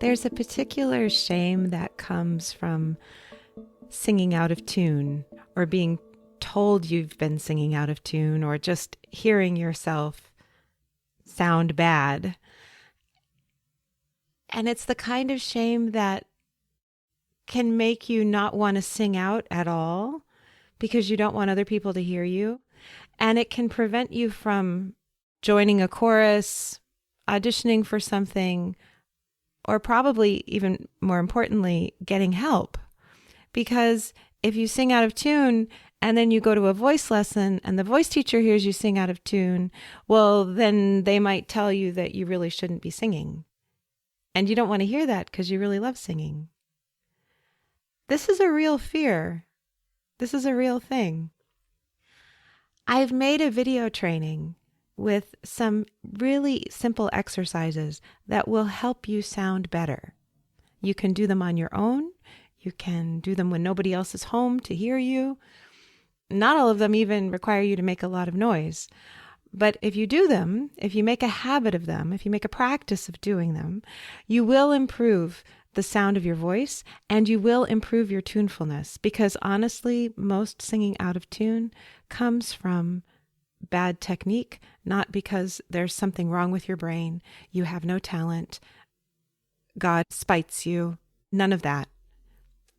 There's a particular shame that comes from singing out of tune, or being told you've been singing out of tune, or just hearing yourself sound bad. And it's the kind of shame that can make you not want to sing out at all because you don't want other people to hear you. And it can prevent you from joining a chorus, auditioning for something, or probably even more importantly, getting help. Because if you sing out of tune and then you go to a voice lesson and the voice teacher hears you sing out of tune, well, then they might tell you that you really shouldn't be singing. And you don't want to hear that because you really love singing. This is a real fear. This is a real thing. I've made a video training with some really simple exercises that will help you sound better. You can do them on your own. You can do them when nobody else is home to hear you. Not all of them even require you to make a lot of noise. But if you do them, if you make a habit of them, if you make a practice of doing them, you will improve the sound of your voice and you will improve your tunefulness. Because honestly, most singing out of tune comes from bad technique, not because there's something wrong with your brain, you have no talent, God spites you, none of that.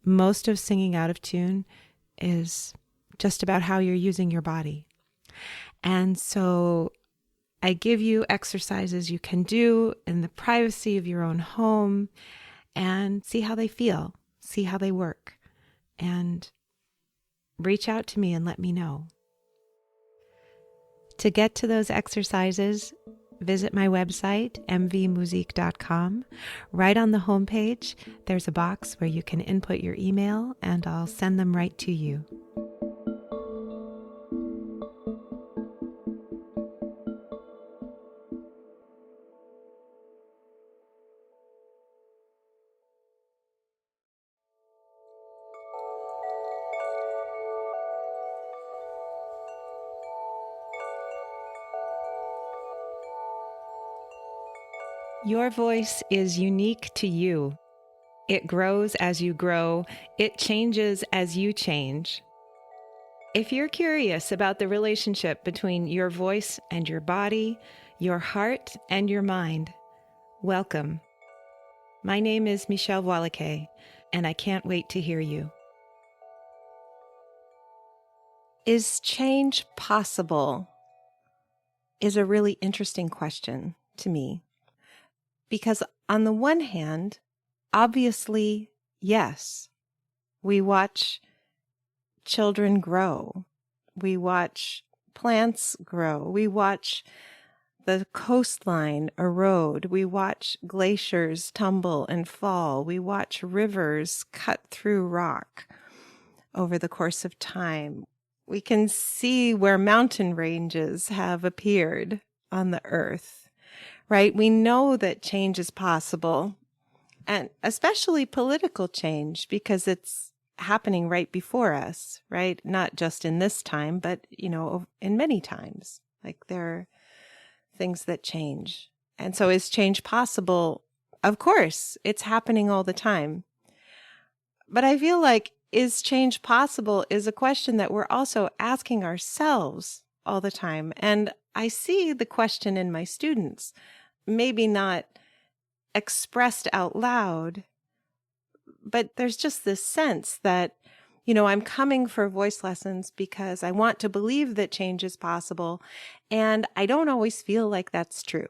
Most of singing out of tune is just about how you're using your body. And so I give you exercises you can do in the privacy of your own home and see how they feel, see how they work, and reach out to me and let me know. To get to those exercises, visit my website, mvmusique.com. Right on the homepage, there's a box where you can input your email and I'll send them right to you. Your voice is unique to you. It grows as you grow. It changes as you change. If you're curious about the relationship between your voice and your body, your heart and your mind, welcome. My name is Michèle Voillequé, and I can't wait to hear you. Is change possible? Is a really interesting question to me. Because on the one hand, obviously, yes, we watch children grow. We watch plants grow. We watch the coastline erode. We watch glaciers tumble and fall. We watch rivers cut through rock over the course of time. We can see where mountain ranges have appeared on the earth. Right? We know that change is possible, and especially political change, because it's happening right before us, right? Not just in this time, but, in many times. Like there are things that change. And so is change possible? Of course, it's happening all the time. But I feel like is change possible is a question that we're also asking ourselves all the time. And I see the question in my students. Maybe not expressed out loud, but there's just this sense that, I'm coming for voice lessons because I want to believe that change is possible, and I don't always feel like that's true.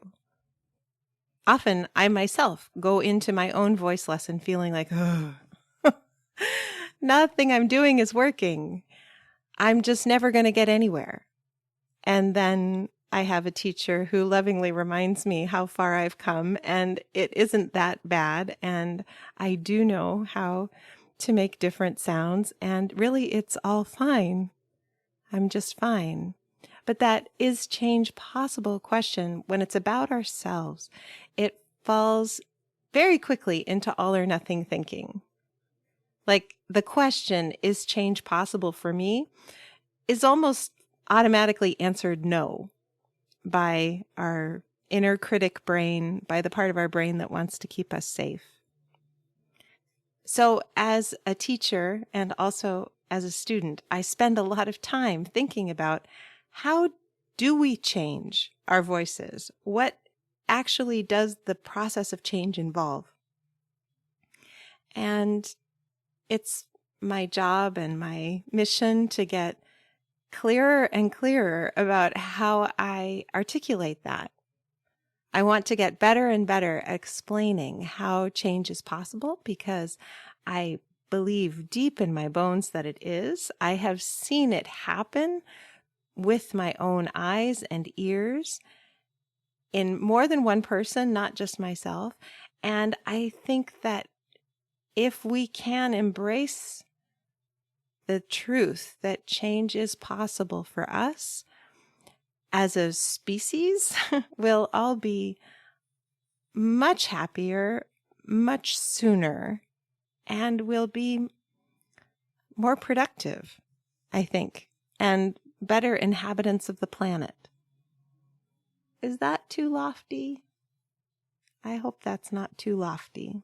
Often I myself go into my own voice lesson feeling like, oh, nothing I'm doing is working. I'm just never going to get anywhere. And then I have a teacher who lovingly reminds me how far I've come, and it isn't that bad. And I do know how to make different sounds, and really it's all fine. I'm just fine. But that is change possible question. When it's about ourselves, it falls very quickly into all or nothing thinking. Like the question, is change possible for me, is almost automatically answered no. by our inner critic brain, by the part of our brain that wants to keep us safe. So as a teacher and also as a student, I spend a lot of time thinking about how do we change our voices? What actually does the process of change involve? And it's my job and my mission to get clearer and clearer about how I articulate that. I want to get better and better at explaining how change is possible because I believe deep in my bones that it is. I have seen it happen with my own eyes and ears in more than one person, not just myself. And I think that if we can embrace the truth that change is possible for us as a species, we'll all be much happier, much sooner, and we'll be more productive, I think, and better inhabitants of the planet. Is that too lofty? I hope that's not too lofty.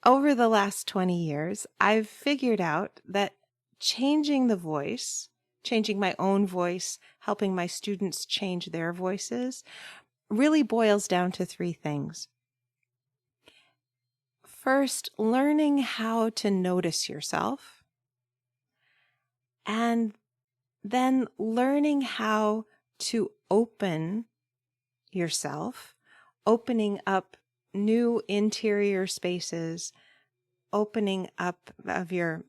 Over the last 20 years, I've figured out that changing the voice, changing my own voice, helping my students change their voices, really boils down to three things. First, learning how to notice yourself, and then learning how to open yourself, opening up new interior spaces, opening up of your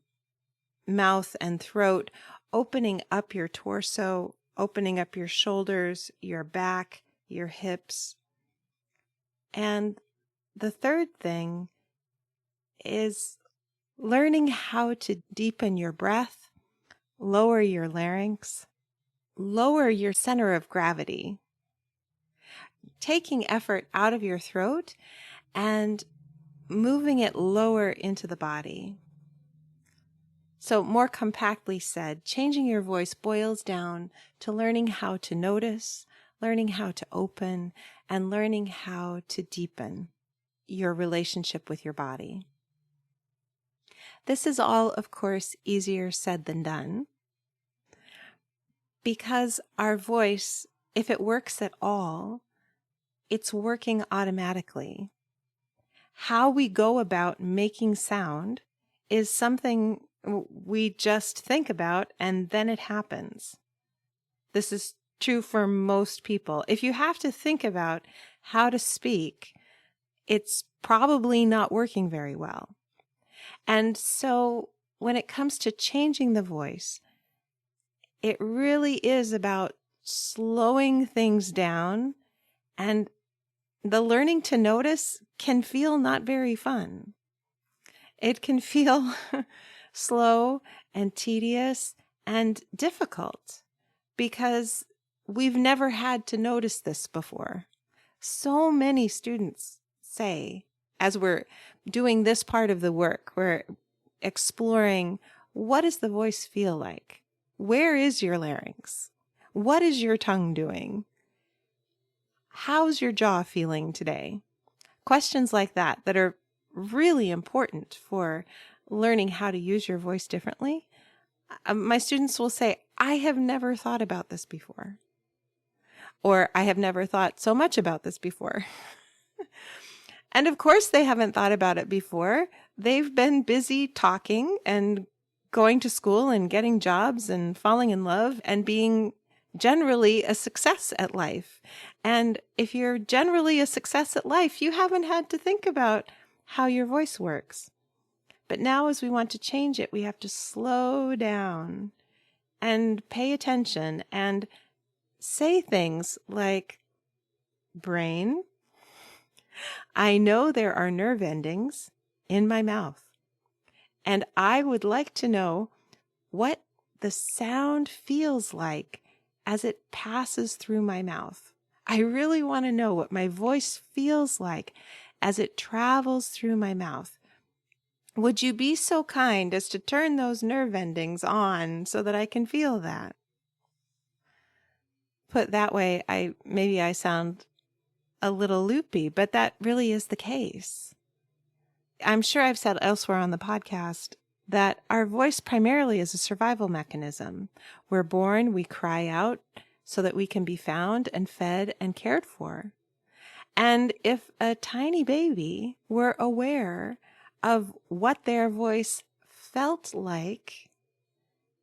mouth and throat, opening up your torso, opening up your shoulders, your back, your hips. And the third thing is learning how to deepen your breath, lower your larynx, lower your center of gravity, taking effort out of your throat and moving it lower into the body. So more compactly said, changing your voice boils down to learning how to notice, learning how to open, and learning how to deepen your relationship with your body. This is all, of course, easier said than done, because our voice, if it works at all, it's working automatically. How we go about making sound is something we just think about and then it happens. This is true for most people. If you have to think about how to speak, it's probably not working very well. And so when it comes to changing the voice, it really is about slowing things down, and the learning to notice can feel not very fun. It can feel slow and tedious and difficult because we've never had to notice this before. So many students say, as we're doing this part of the work, we're exploring, what does the voice feel like? Where is your larynx? What is your tongue doing? How's your jaw feeling today? Questions like that are really important for learning how to use your voice differently. My students will say, I have never thought about this before. Or I have never thought so much about this before. And of course they haven't thought about it before. They've been busy talking and going to school and getting jobs and falling in love and being generally a success at life. And if you're generally a success at life, you haven't had to think about how your voice works. But now as we want to change it, we have to slow down and pay attention and say things like, brain, I know there are nerve endings in my mouth, and I would like to know what the sound feels like as it passes through my mouth. I really want to know what my voice feels like as it travels through my mouth. Would you be so kind as to turn those nerve endings on so that I can feel that? put that way, maybe I sound a little loopy, but that really is the case. I'm sure I've said elsewhere on the podcast that our voice primarily is a survival mechanism. We're born, we cry out so that we can be found and fed and cared for. And if a tiny baby were aware of what their voice felt like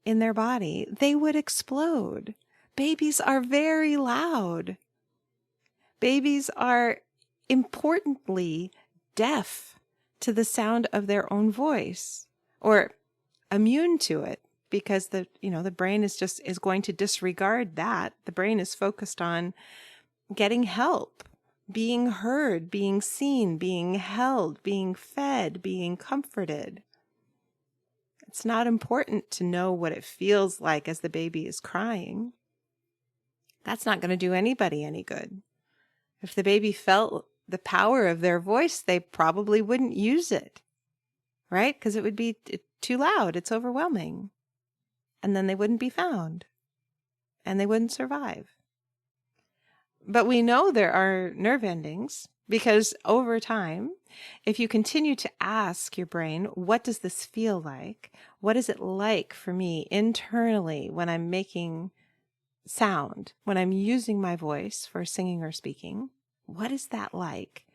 in their body, they would explode. Babies are very loud. Babies are importantly deaf to the sound of their own voice, or immune to it, because the brain is going to disregard that. The brain is focused on getting help, being heard, being seen, being held, being fed, being comforted. It's not important to know what it feels like as the baby is crying. That's not going to do anybody any good. If the baby felt the power of their voice, they probably wouldn't use it, right? Because it would be too loud. It's overwhelming. And then they wouldn't be found. And they wouldn't survive. But we know there are nerve endings because over time, if you continue to ask your brain, what does this feel like? What is it like for me internally when I'm making sound, when I'm using my voice for singing or speaking? What is that like?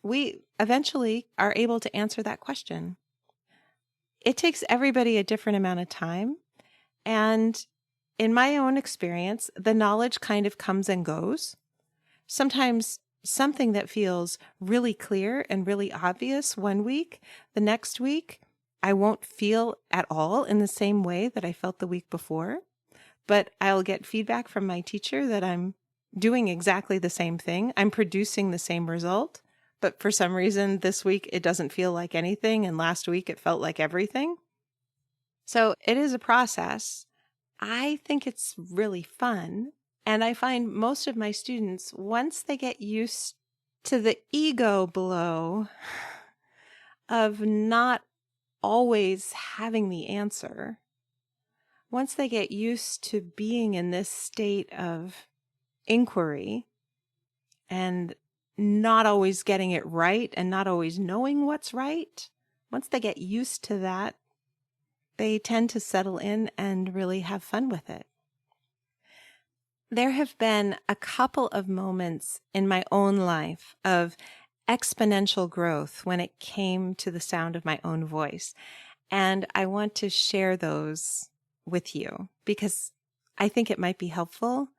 We eventually are able to answer that question. It takes everybody a different amount of time. And in my own experience, the knowledge kind of comes and goes. Sometimes something that feels really clear and really obvious one week, the next week, I won't feel at all in the same way that I felt the week before. But I'll get feedback from my teacher that I'm doing exactly the same thing. I'm producing the same result. But for some reason, this week, it doesn't feel like anything. And last week, it felt like everything. So it is a process. I think it's really fun. And I find most of my students, once they get used to the ego blow of not always having the answer, once they get used to being in this state of inquiry and not always getting it right and not always knowing what's right, once they get used to that, they tend to settle in and really have fun with it. There have been a couple of moments in my own life of exponential growth when it came to the sound of my own voice. And I want to share those with you because I think it might be helpful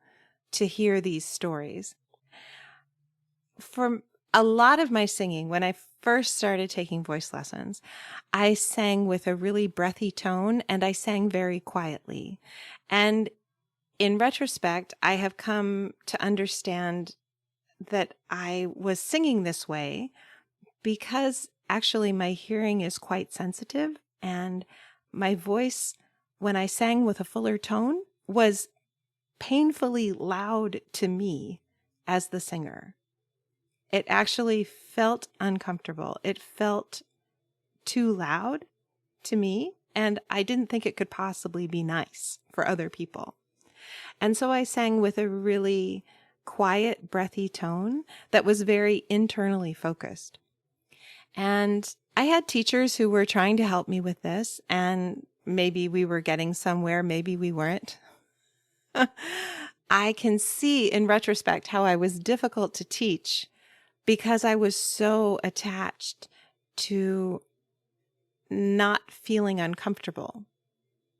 to hear these stories. For a lot of my singing, when I first started taking voice lessons, I sang with a really breathy tone and I sang very quietly. And in retrospect, I have come to understand that I was singing this way because actually my hearing is quite sensitive and my voice, when I sang with a fuller tone, was painfully loud to me as the singer. It actually felt uncomfortable. It felt too loud to me, and I didn't think it could possibly be nice for other people. And so I sang with a really quiet, breathy tone that was very internally focused. And I had teachers who were trying to help me with this, and maybe we were getting somewhere, maybe we weren't. I can see in retrospect how I was difficult to teach because I was so attached to not feeling uncomfortable.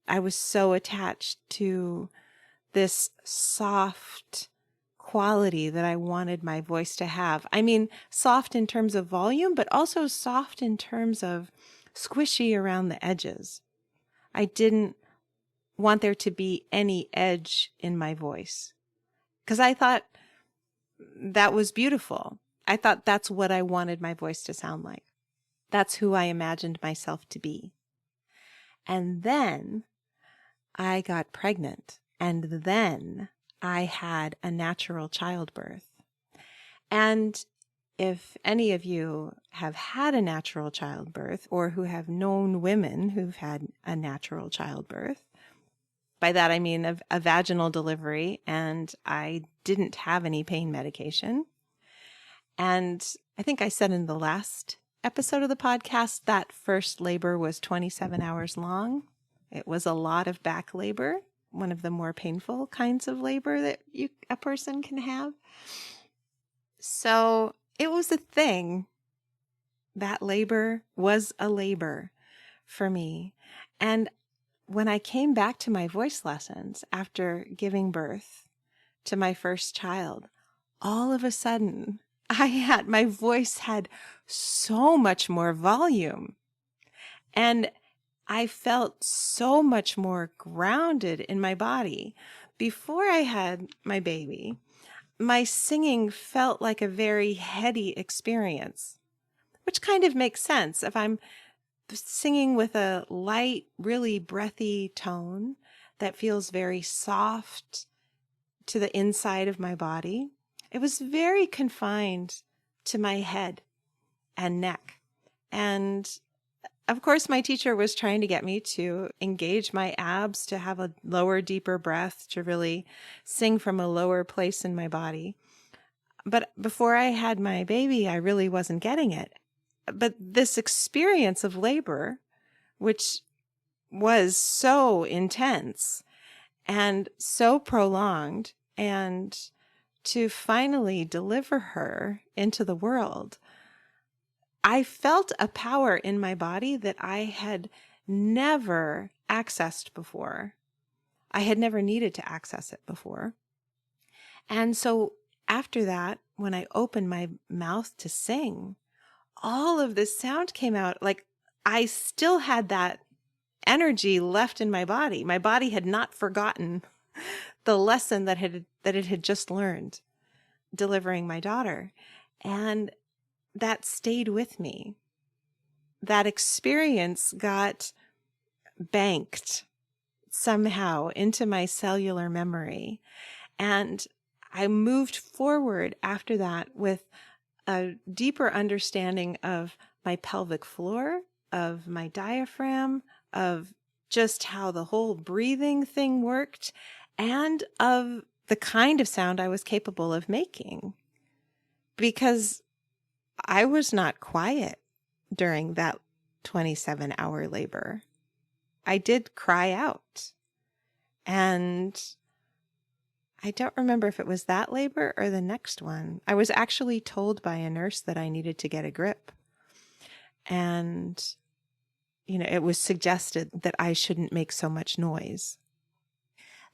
I was so attached to this soft quality that I wanted my voice to have. I mean, soft in terms of volume, but also soft in terms of squishy around the edges. I didn't want there to be any edge in my voice because I thought that was beautiful. I thought that's what I wanted my voice to sound like. That's who I imagined myself to be. And then I got pregnant, and then I had a natural childbirth. And if any of you have had a natural childbirth or who have known women who've had a natural childbirth, By that, I mean a vaginal delivery, and I didn't have any pain medication. And I think I said in the last episode of the podcast that first labor was 27 hours long. It was a lot of back labor, one of the more painful kinds of labor that a person can have. So it was a thing. That labor was a labor for me. And when I came back to my voice lessons after giving birth to my first child, all of a sudden, my voice had so much more volume. And I felt so much more grounded in my body. Before I had my baby, my singing felt like a very heady experience, which kind of makes sense. If I'm singing with a light, really breathy tone that feels very soft to the inside of my body, it was very confined to my head and neck. And of course, my teacher was trying to get me to engage my abs, to have a lower, deeper breath, to really sing from a lower place in my body. But before I had my baby, I really wasn't getting it. But this experience of labor, which was so intense and so prolonged, and to finally deliver her into the world, I felt a power in my body that I had never accessed before. I had never needed to access it before. And so after that, when I opened my mouth to sing, all of this sound came out. Like I still had that energy left in my body. My body had not forgotten the lesson that it had just learned delivering my daughter. And that stayed with me. That experience got banked somehow into my cellular memory. And I moved forward after that with a deeper understanding of my pelvic floor, of my diaphragm, of just how the whole breathing thing worked, and of the kind of sound I was capable of making. Because I was not quiet during that 27-hour labor. I did cry out. And I don't remember if it was that labor or the next one. I was actually told by a nurse that I needed to get a grip. And, it was suggested that I shouldn't make so much noise.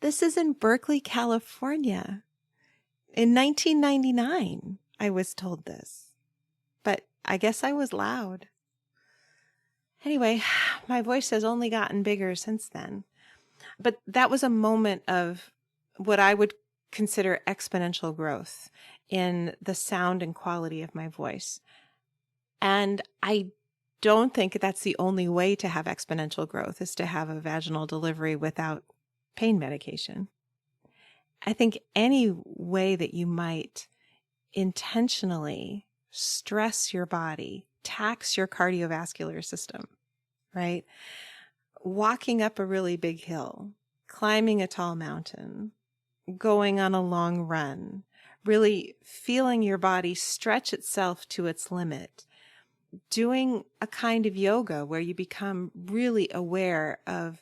This is in Berkeley, California. In 1999, I was told this. But I guess I was loud. Anyway, my voice has only gotten bigger since then. But that was a moment of what I would consider exponential growth in the sound and quality of my voice. And I don't think that's the only way to have exponential growth, is to have a vaginal delivery without pain medication. I think any way that you might intentionally stress your body, tax your cardiovascular system, right? Walking up a really big hill, climbing a tall mountain, going on a long run, really feeling your body stretch itself to its limit, doing a kind of yoga where you become really aware of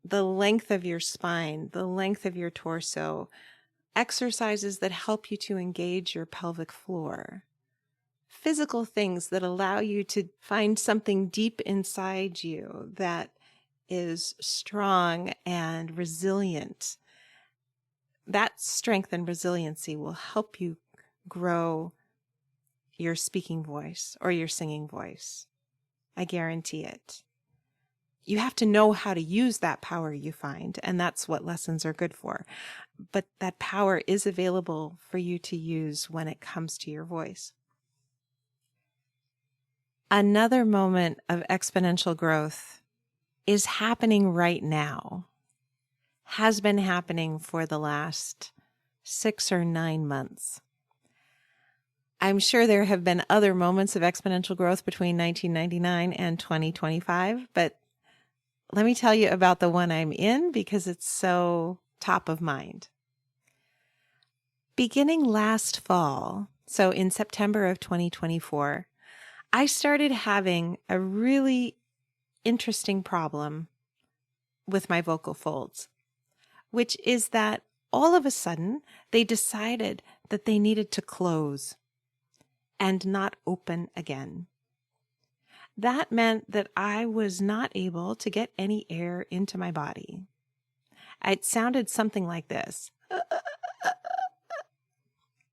the length of your spine, the length of your torso, exercises that help you to engage your pelvic floor, physical things that allow you to find something deep inside you that is strong and resilient. That strength and resiliency will help you grow your speaking voice or your singing voice. I guarantee it. You have to know how to use that power you find, and that's what lessons are good for. But that power is available for you to use when it comes to your voice. Another moment of exponential growth is happening right now, has been happening for the last 6 or 9 months. I'm sure there have been other moments of exponential growth between 1999 and 2025, but let me tell you about the one I'm in because it's so top of mind. Beginning last fall, so in September of 2024, I started having a really interesting problem with my vocal folds, which is that all of a sudden they decided that they needed to close and not open again. That meant that I was not able to get any air into my body. It sounded something like this.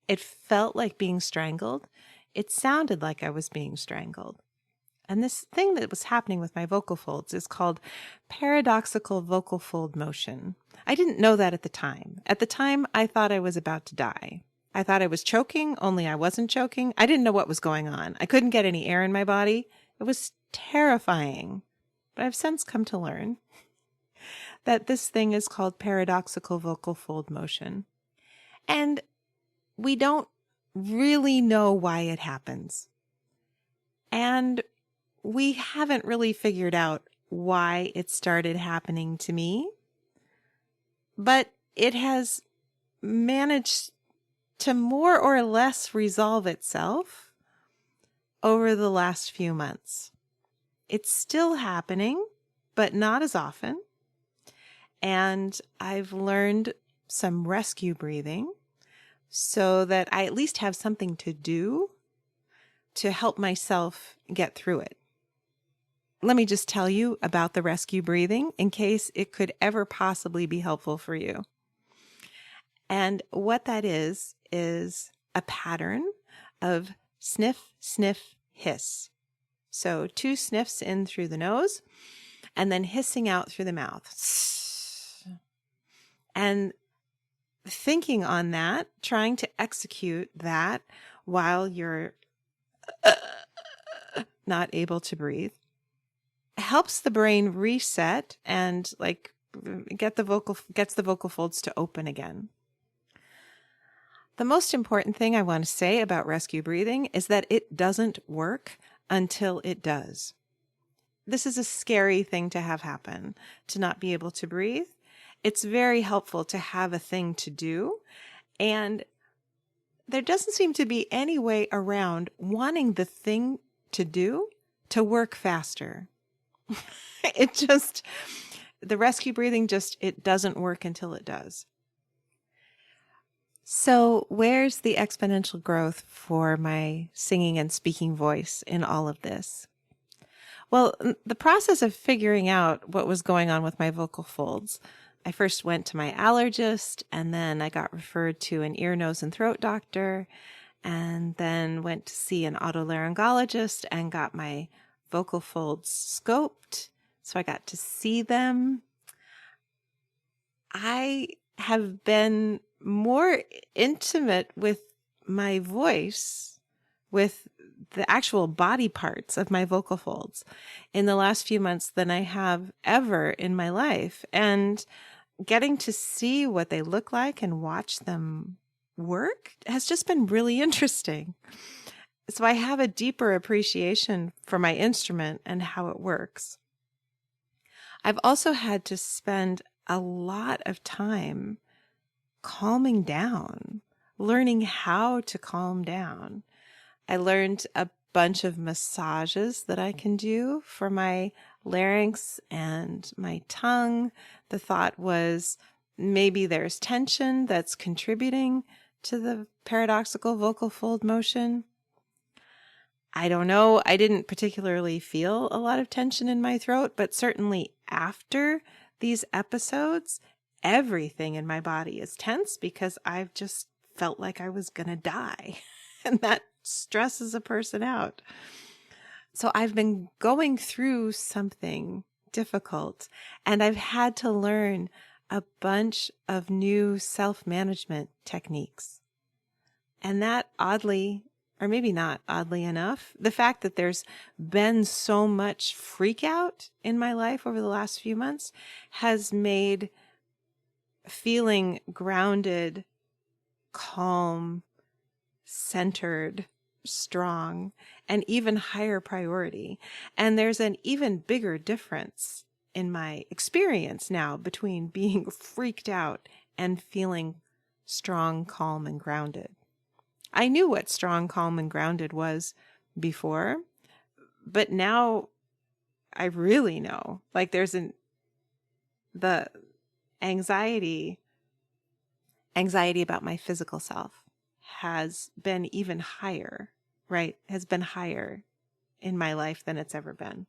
It felt like being strangled. It sounded like I was being strangled. And this thing that was happening with my vocal folds is called paradoxical vocal fold motion. I didn't know that at the time. At the time, I thought I was about to die. I thought I was choking, only I wasn't choking. I didn't know what was going on. I couldn't get any air in my body. It was terrifying. But I've since come to learn that this thing is called paradoxical vocal fold motion. And we don't really know why it happens. And we haven't really figured out why it started happening to me, but it has managed to more or less resolve itself over the last few months. It's still happening, but not as often. And I've learned some rescue breathing so that I at least have something to do to help myself get through it. Let me just tell you about the rescue breathing in case it could ever possibly be helpful for you. And what that is a pattern of sniff, sniff, hiss. So 2 sniffs in through the nose and then hissing out through the mouth. And thinking on that, trying to execute that while you're not able to breathe, helps the brain reset and gets the vocal folds to open again. The most important thing I want to say about rescue breathing is that it doesn't work until it does. This is a scary thing to have happen, to not be able to breathe. It's very helpful to have a thing to do, and there doesn't seem to be any way around wanting the thing to do to work faster. The rescue breathing it doesn't work until it does. So where's the exponential growth for my singing and speaking voice in all of this? Well, the process of figuring out what was going on with my vocal folds, I first went to my allergist, and then I got referred to an ear, nose, and throat doctor, and then went to see an otolaryngologist and got my vocal folds scoped, so I got to see them. I have been more intimate with my voice, with the actual body parts of my vocal folds in the last few months than I have ever in my life. And getting to see what they look like and watch them work has just been really interesting. So I have a deeper appreciation for my instrument and how it works. I've also had to spend a lot of time calming down, learning how to calm down. I learned a bunch of massages that I can do for my larynx and my tongue. The thought was maybe there's tension that's contributing to the paradoxical vocal fold motion. I don't know. I didn't particularly feel a lot of tension in my throat, but certainly after these episodes, everything in my body is tense because I've just felt like I was going to die. And that stresses a person out. So I've been going through something difficult, and I've had to learn a bunch of new self-management techniques. And that oddly, or maybe not oddly enough, the fact that there's been so much freak out in my life over the last few months has made feeling grounded, calm, centered, strong, an even higher priority. And there's an even bigger difference in my experience now between being freaked out and feeling strong, calm, and grounded. I knew what strong, calm, and grounded was before, but now I really know. Like the anxiety about my physical self has been even higher, right? Has been higher in my life than it's ever been.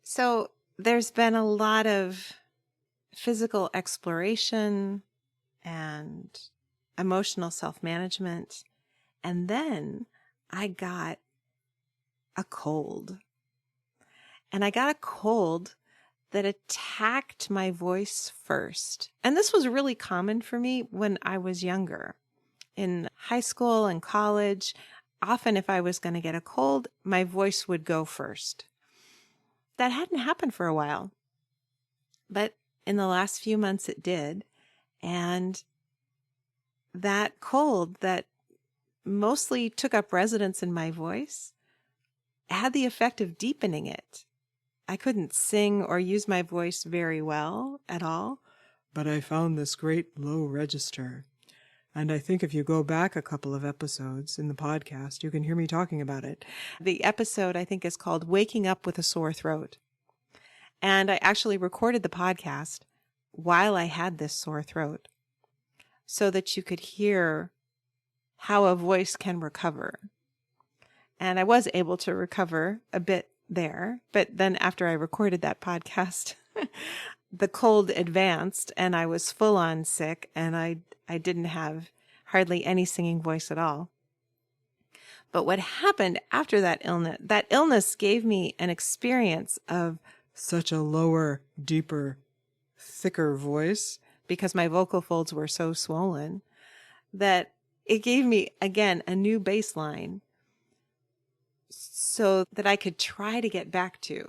So there's been a lot of physical exploration and emotional self-management. And then I got a cold. And I got a cold that attacked my voice first. And this was really common for me when I was younger. In high school and college, often if I was going to get a cold, my voice would go first. That hadn't happened for a while. But in the last few months it did. And that cold that mostly took up residence in my voice had the effect of deepening it. I couldn't sing or use my voice very well at all, but I found this great low register. And I think if you go back a couple of episodes in the podcast, you can hear me talking about it. The episode, I think, is called Waking Up with a Sore Throat. And I actually recorded the podcast while I had this sore throat so that you could hear how a voice can recover. And I was able to recover a bit there, but then after I recorded that podcast, the cold advanced and I was full on sick and I didn't have hardly any singing voice at all. But what happened after that illness gave me an experience of such a lower, deeper, thicker voice because my vocal folds were so swollen that it gave me, again, a new baseline so that I could try to get back to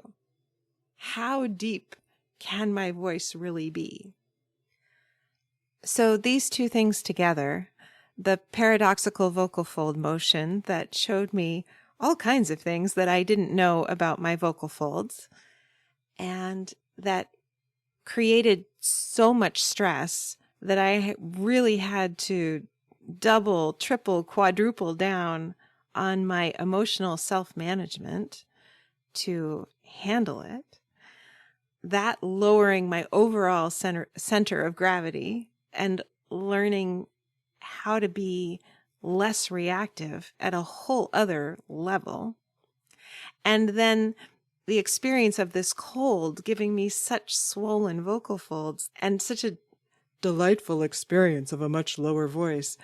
how deep can my voice really be? So these two things together, the paradoxical vocal fold motion that showed me all kinds of things that I didn't know about my vocal folds, and that created so much stress that I really had to double, triple, quadruple down on my emotional self-management to handle it. That lowering my overall center of gravity and learning how to be less reactive at a whole other level. And then the experience of this cold giving me such swollen vocal folds and such a delightful experience of a much lower voice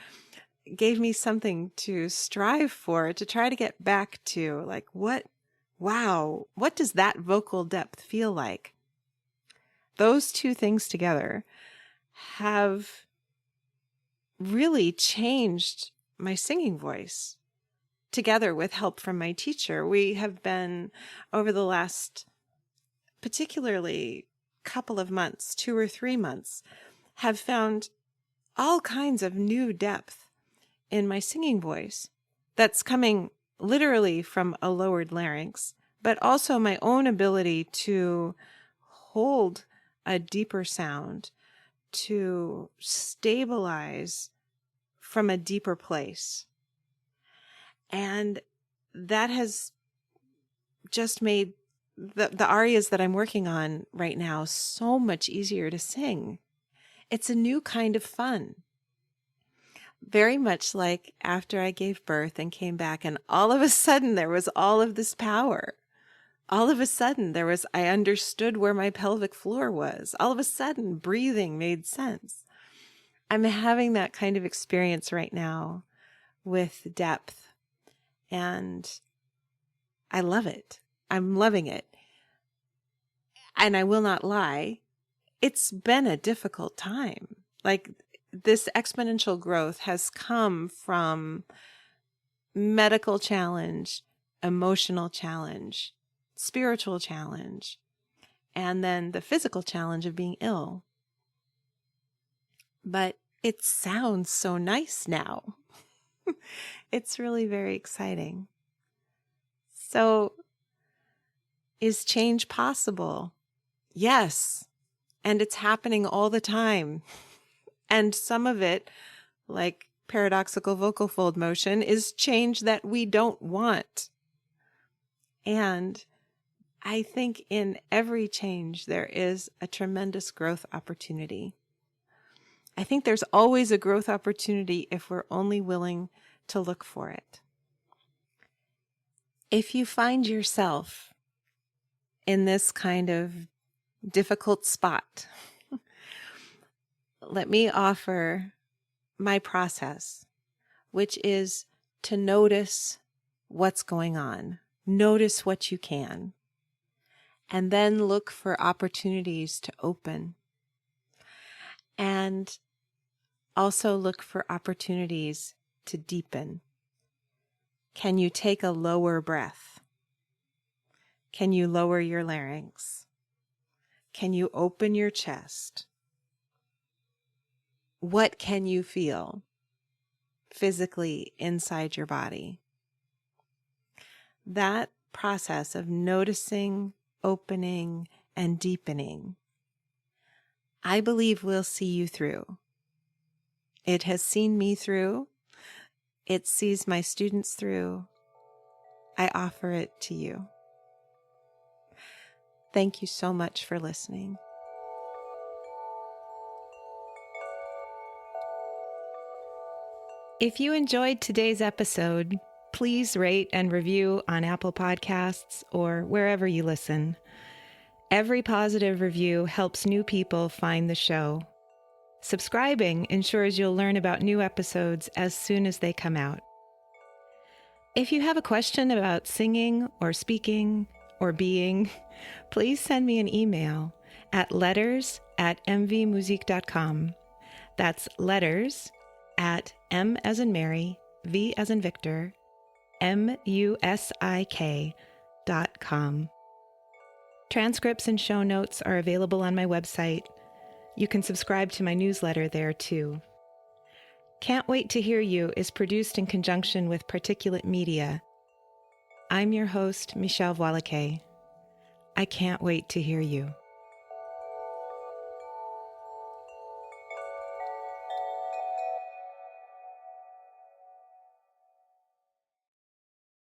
gave me something to strive for, to try to get back to, like, what does that vocal depth feel like? Those two things together have really changed my singing voice. Together with help from my teacher, we have been, over the last particularly couple of months, 2 or 3 months, have found all kinds of new depth in my singing voice that's coming literally from a lowered larynx, but also my own ability to hold a deeper sound, to stabilize from a deeper place. And that has just made the arias that I'm working on right now so much easier to sing. It's a new kind of fun. Very much like after I gave birth and came back, and all of a sudden there was all of this power. All of a sudden I understood where my pelvic floor was. All of a sudden breathing made sense. I'm having that kind of experience right now with depth. And I love it. I'm loving it. And I will not lie, it's been a difficult time. Like, this exponential growth has come from medical challenge, emotional challenge, spiritual challenge, and then the physical challenge of being ill. But it sounds so nice now. It's really very exciting. So Is change possible? Yes. And it's happening all the time. And some of it, like paradoxical vocal fold motion, is change that we don't want. And I think in every change, there is a tremendous growth opportunity. I think there's always a growth opportunity if we're only willing to look for it. If you find yourself in this kind of difficult spot, let me offer my process, which is to notice what's going on. Notice what you can. And then look for opportunities to open. And also look for opportunities to deepen. Can you take a lower breath? Can you lower your larynx? Can you open your chest? What can you feel physically inside your body? That process of noticing, opening, and deepening, I believe will see you through. It has seen me through. It sees my students through. I offer it to you. Thank you so much for listening. If you enjoyed today's episode, please rate and review on Apple Podcasts or wherever you listen. Every positive review helps new people find the show. Subscribing ensures you'll learn about new episodes as soon as they come out. If you have a question about singing or speaking or being, please send me an email at letters@mvmusique.com. That's letters at M as in Mary, V as in Victor, MUSIK.com. Transcripts and show notes are available on my website. You can subscribe to my newsletter there too. Can't Wait to Hear You is produced in conjunction with Particulate Media. I'm your host, Michèle Voillequé. I can't wait to hear you.